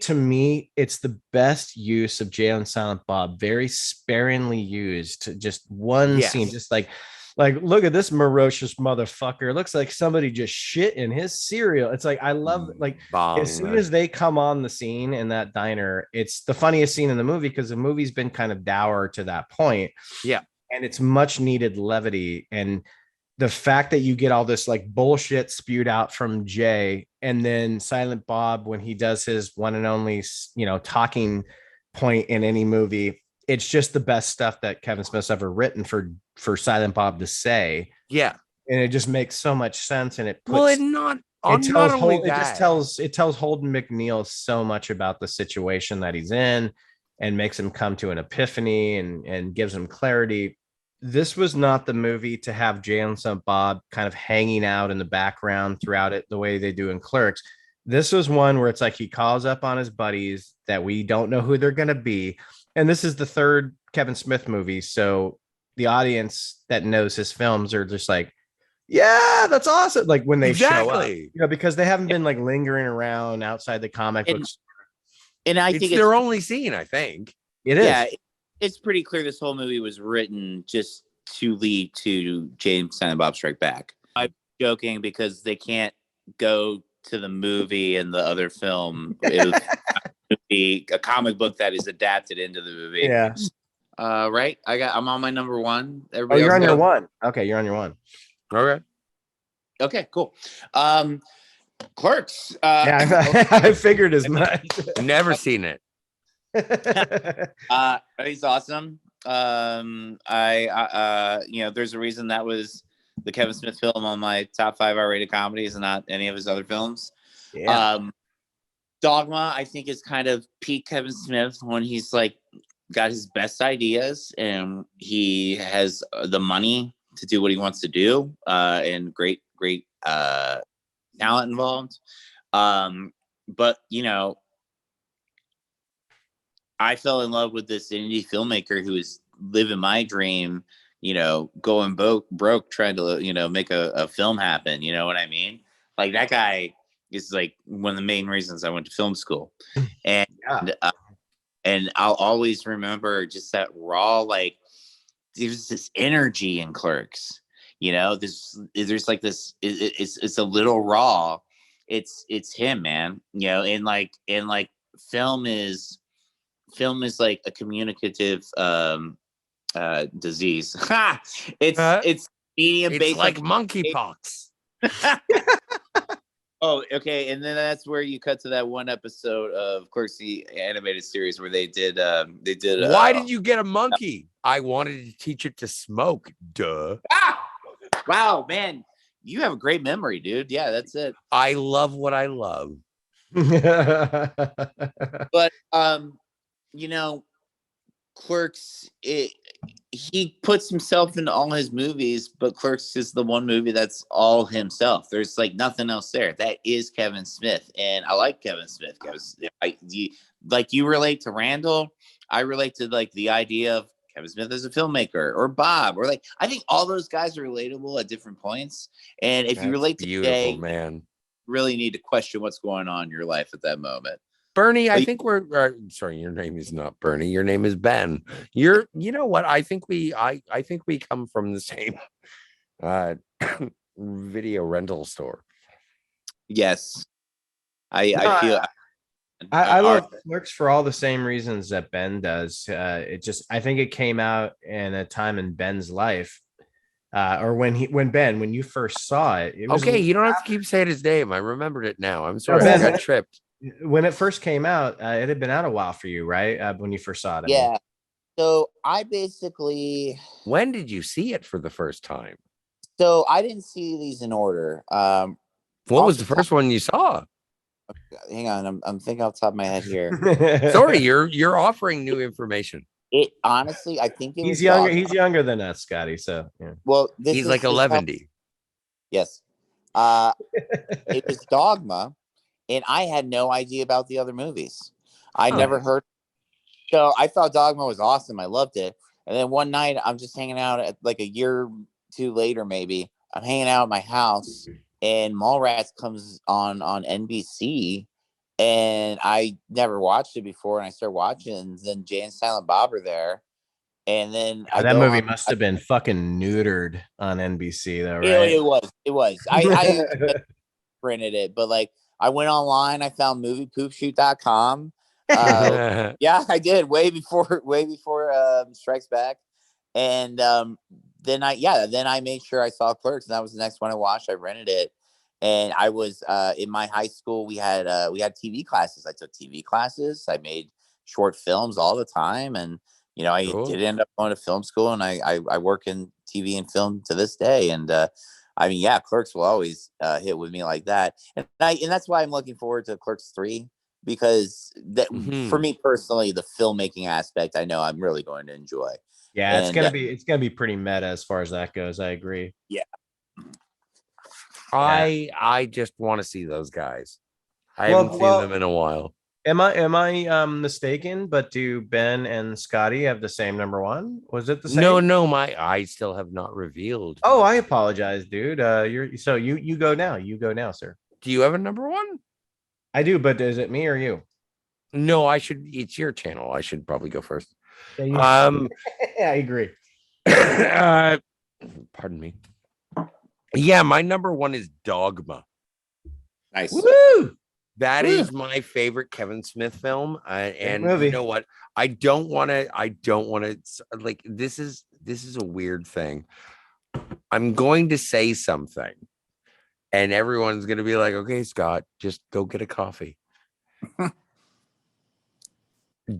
to me, it's the best use of Jay and Silent Bob, very sparingly used, just one scene, just like look at this ferocious motherfucker. It looks like somebody just shit in his cereal. It's like, I love as soon as they come on the scene in that diner, it's the funniest scene in the movie because the movie's been kind of dour to that point. Yeah. And it's much needed levity. And the fact that you get all this like bullshit spewed out from Jay, and then Silent Bob, when he does his one and only, talking point in any movie, it's just the best stuff that Kevin Smith's ever written for Silent Bob to say. Yeah. And it just makes so much sense. And it tells Holden McNeil so much about the situation that he's in, and makes him come to an epiphany and gives him clarity. This was not the movie to have Jay and Silent Bob kind of hanging out in the background throughout it the way they do in Clerks. This was one where it's like he calls up on his buddies that we don't know who they're going to be. And this is the third Kevin Smith movie. So the audience that knows his films are just like, yeah, that's awesome. Like when they show up, because they haven't been like lingering around outside the comic books. And I think it's their only scene, I think. It is. Yeah, it's pretty clear this whole movie was written just to lead to James Silent Bob Strike Back. I'm joking because they can't go to the movie and the other film. It would be a comic book that is adapted into the movie. Yeah. Right. I'm on my number one. Everybody you're on your one. Okay, you're on your one. Okay, cool. Clerks. I figured as much. Never seen it. He's awesome. There's a reason that was the Kevin Smith film on my top 5 R-rated comedies and not any of his other films. Yeah. Dogma, I think, is kind of peak Kevin Smith when he's like got his best ideas, and he has the money to do what he wants to do, and great talent involved. But I fell in love with this indie filmmaker who is living my dream, going broke trying to, make a film happen. You know what I mean? Like, that guy is like one of the main reasons I went to film school. And, and I'll always remember just that raw, like, there's this energy in Clerks, there's like this, it's a little raw. It's him, man, and like film is like a communicative disease. It's medium It's based, like monkeypox. Oh, okay. And then that's where you cut to that one episode of Clerks, the animated series, where they did. Why did you get a monkey? I wanted to teach it to smoke. Duh. Wow, man, you have a great memory, dude. Yeah, that's it. I love what I love. But Clerks, he puts himself into all his movies, but Clerks is the one movie that's all himself. There's like nothing else there. That is Kevin Smith, and I like Kevin Smith because you relate to Randall. I relate to like the idea of Kevin Smith as a filmmaker, or Bob, or like, I think all those guys are relatable at different points. And if you relate to Jay, man, really need to question what's going on in your life at that moment. Bernie, I think sorry, your name is not Bernie. Your name is Ben. You know what? I think we come from the same video rental store. Yes. I feel I love Clerks for all the same reasons that Ben does. I think it came out in a time in Ben's life, or when you first saw it. Okay, you don't have to keep saying his name. I remembered it now. I'm sorry, I got tripped. When it first came out, it had been out a while for you, right? When you first saw it. Yeah. So I basically. When did you see it for the first time? So I didn't see these in order. What was the first one you saw? Hang on, I'm thinking off the top of my head here. Sorry, you're offering new information. It honestly, I think he's younger. He's younger than us, Scotty. So yeah. Well, he's like 11. Yes. It was Dogma. And I had no idea about the other movies. I never heard. So I thought Dogma was awesome. I loved it. And then one night I'm just hanging out at like a year or two later, maybe I'm hanging out at my house, and Mallrats comes on NBC, and I never watched it before. And I started watching, and then Jay and Silent Bob are there. And then that movie must have been fucking neutered on NBC though, right? It was. I printed it, but like, I went online, I found moviepoopshoot.com. Yeah, I did way before Strikes Back. And then I made sure I saw Clerks, and that was the next one I watched. I rented it. And I was in my high school, we had TV classes. I took TV classes. I made short films all the time. And I did end up going to film school, and I work in TV and film to this day. And I mean, yeah, Clerks will always hit with me like that, and that's why I'm looking forward to Clerks 3, because that for me personally, the filmmaking aspect, I know I'm really going to enjoy. Yeah, it's gonna be pretty meta as far as that goes. I agree. Yeah, I just want to see those guys. I haven't seen them in a while. Am I mistaken? But do Ben and Scotty have the same number one? Was it the same? No, I still have not revealed. Oh, I apologize, dude. You go now. You go now, sir. Do you have a number one? I do, but is it me or you? No, it's your channel. I should probably go first. Yeah, I agree. Pardon me. Yeah, my number one is Dogma. Nice. Woo! That is my favorite Kevin Smith film. And movie. You know what? I don't want to like, this is a weird thing. I'm going to say something, and everyone's going to be like, okay, Scott, just go get a coffee.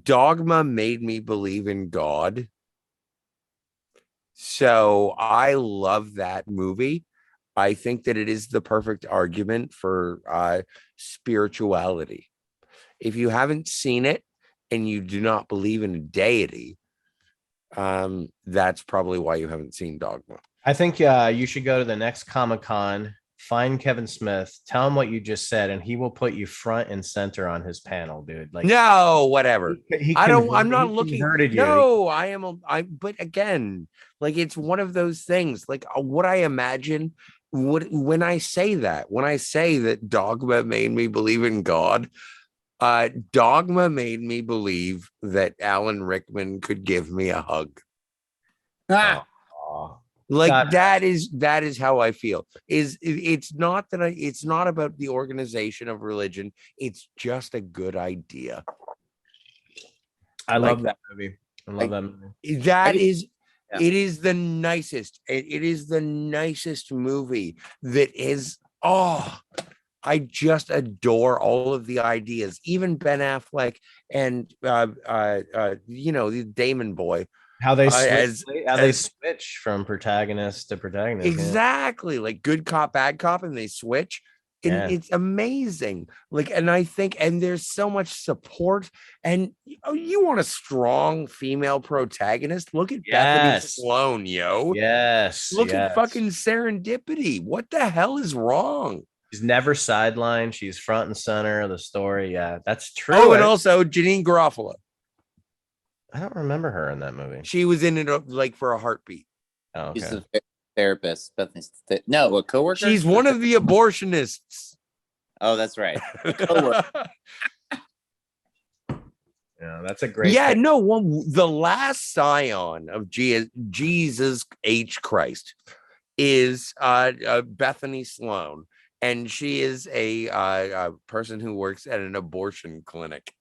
Dogma made me believe in God. So I love that movie. I think that it is the perfect argument for spirituality. If you haven't seen it and you do not believe in a deity, that's probably why you haven't seen Dogma. I think you should go to the next Comic-Con, find Kevin Smith, tell him what you just said, and he will put you front and center on his panel, dude. Like, no, whatever. I'm not looking. No, but again, like, it's one of those things. Like, what I imagine, when I say that Dogma made me believe in God, Dogma made me believe that Alan Rickman could give me a hug. Like, God. that is how I feel. It's not about the organization of religion. It's just a good idea. I love that movie. I love that movie. It is the nicest. It is the nicest movie that is. Oh, I just adore all of the ideas. Even Ben Affleck and the Damon boy. How they switch from protagonist to protagonist. Exactly. Like good cop, bad cop, and they switch. And it's amazing. Like, and I think, and there's so much support. And you want a strong female protagonist? Look at Bethany Sloan, yo. Yes. Look at fucking Serendipity. What the hell is wrong? She's never sidelined. She's front and center of the story. Yeah, that's true. Oh, and also Janine Garofalo. I don't remember her in that movie. She was in it like for a heartbeat. Oh, okay. She's a therapist. No, a coworker. She's one of the abortionists. Oh, that's right. Yeah, that's a great. Yeah, thing. No, the last scion of Jesus H. Christ is Bethany Sloan, and she is a person who works at an abortion clinic.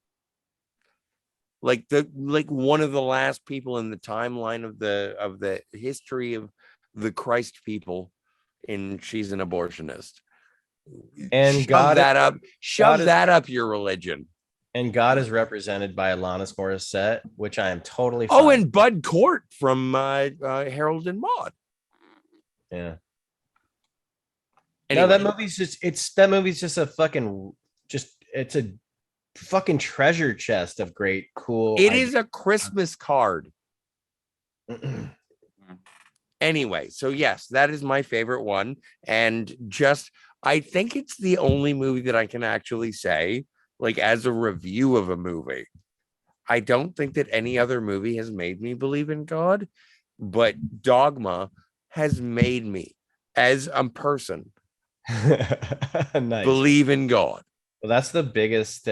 Like one of the last people in the timeline of the history of the Christ people, and she's an abortionist. And shove that up your religion. And God is represented by Alanis Morissette, which I am totally fine. Oh, and Bud Cort from Harold and Maude. Yeah. Anyway. No, that movie's just a fucking it's a fucking treasure chest of great, cool. It is a Christmas card. Anyway, so yes, that is my favorite one. And I think it's the only movie that I can actually say, like, as a review of a movie. I don't think that any other movie has made me believe in God, but Dogma has made me, as a person, believe in God. Well, that's the biggest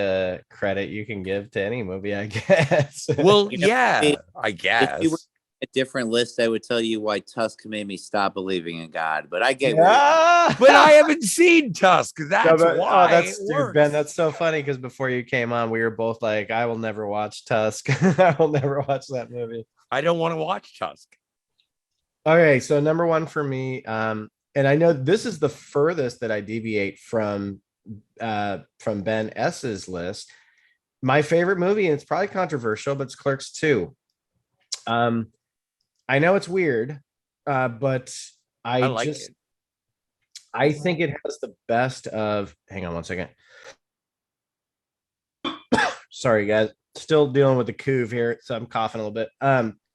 credit you can give to any movie, I guess. Well, I guess. If you were a different list, I would tell you why Tusk made me stop believing in God. But I get but I haven't seen Tusk. That's why. Dude, Ben, that's so funny because before you came on, we were both like, I will never watch Tusk. I will never watch that movie. I don't want to watch Tusk. Okay, so number one for me, and I know this is the furthest that I deviate from Ben S's list. My favorite movie, and it's probably controversial, but it's Clerks 2. I know it's weird, but I think it has the best of. Hang on one second. Sorry, guys. Still dealing with the couve here, so I'm coughing a little bit.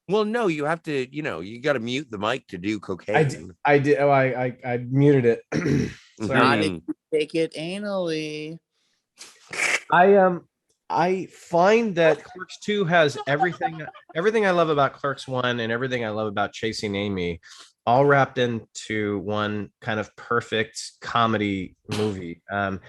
Well, no, you have to, you got to mute the mic to do cocaine. I did. Oh, I muted it. Sorry. Not if you take it anally. I find that Clerks 2 has everything I love about Clerks 1 and everything I love about Chasing Amy all wrapped into one kind of perfect comedy movie. And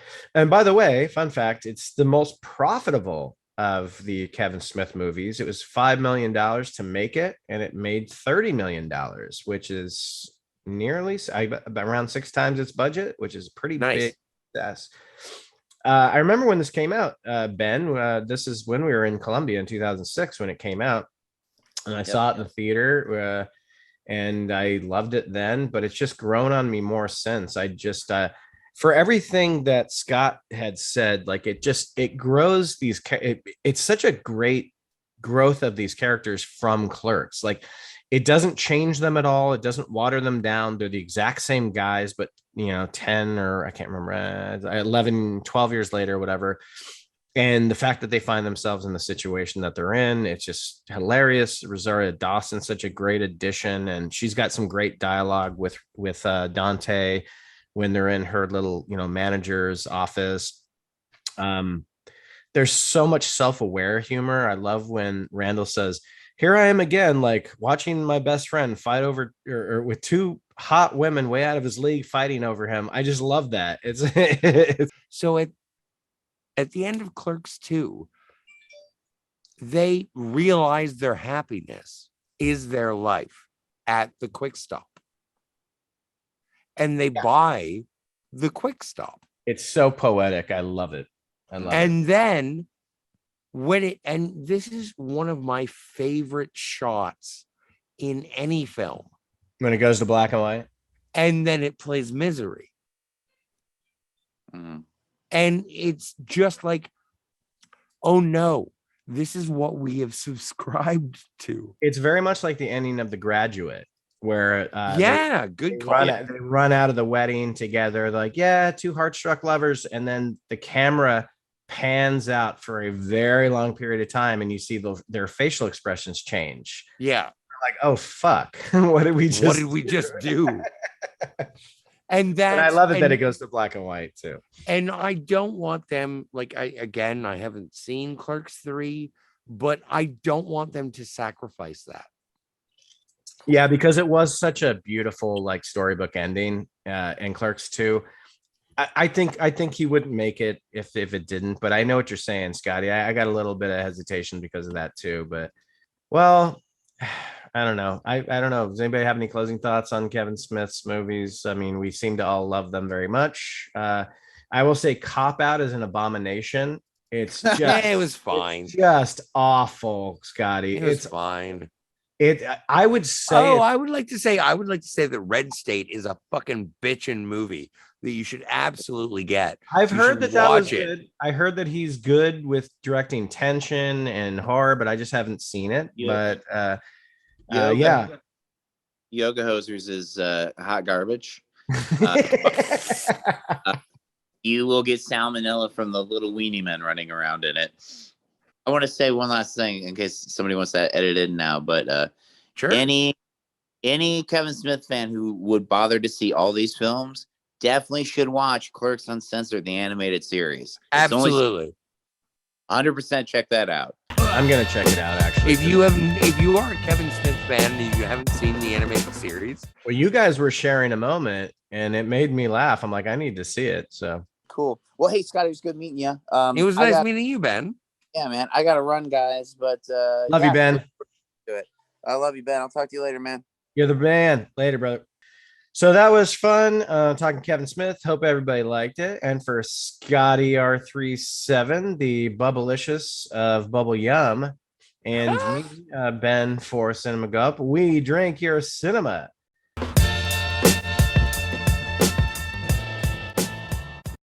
by the way, fun fact, it's the most profitable of the Kevin Smith movies. It was $5 million to make it, and it made $30 million, which is nearly around 6 times its budget, which is pretty big success. I remember when this came out, Ben. This is when we were in Columbia in 2006 when it came out, and I saw it in the theater, and I loved it then. But it's just grown on me more since. I just for everything that Scott had said, like it grows these. It's such a great growth of these characters from Clerks. Like, it doesn't change them at all. It doesn't water them down. They're the exact same guys, but 10 or I can't remember, 11, 12 years later, whatever. And the fact that they find themselves in the situation that they're in, it's just hilarious. Rosario Dawson's such a great addition, and she's got some great dialogue with Dante when they're in her little, manager's office. There's so much self-aware humor. I love when Randall says, "Here I am again, like watching my best friend fight over or with two hot women way out of his league fighting over him." I just love that. It's so at the end of Clerks 2, they realize their happiness is their life at the Quick Stop. And they buy the Quick Stop. It's so poetic. I love it. And then and this is one of my favorite shots in any film. When it goes to black and white. And then it plays Misery. Mm. And it's just like, oh no, this is what we have subscribed to. It's very much like the ending of The Graduate, where they run out of the wedding together. They're like, yeah, two heart-struck lovers, and then the camera pans out for a very long period of time, and you see their facial expressions change. Yeah, like, oh fuck, what did we just do? And I love it that it goes to black and white too. And I don't want them, like, I haven't seen Clerks 3, but I don't want them to sacrifice that. Yeah, because it was such a beautiful, like, storybook ending in Clerks 2. I think he wouldn't make it if it didn't, but I know what you're saying, Scotty. I got a little bit of hesitation because of that too, but well, I don't know. I don't know. Does anybody have any closing thoughts on Kevin Smith's movies? I mean, we seem to all love them very much. I will say Cop Out is an abomination. It's just it was fine. It's just awful, Scotty. It's fine. I would say I would like to say that Red State is a fucking bitchin' movie that you should absolutely get. I've heard that was good. I heard that he's good with directing tension and horror, but I just haven't seen it. Yeah. But Yoga Hosers is hot garbage. You will get salmonella from the little weenie men running around in it. I want to say one last thing in case somebody wants that edited now, but sure. Any Kevin Smith fan who would bother to see all these films definitely should watch Clerks Uncensored, the animated series. Absolutely. 100% check that out. I'm gonna check it out actually. If you are a Kevin Smith fan and you haven't seen the animated series, well, you guys were sharing a moment and it made me laugh. I'm like, I need to see it. So cool. Well, hey Scotty, it was good meeting you. It was nice meeting you, Ben. Yeah, man. I gotta run, guys. But love you, Ben. Do it. I love you, Ben. I'll talk to you later, man. You're the man. Later, brother. So that was fun talking Kevin Smith. Hope everybody liked it. And for Scotty R37, the Bubblicious of Bubble Yum, and me, Ben for Cinema Gulp, we drink your cinema.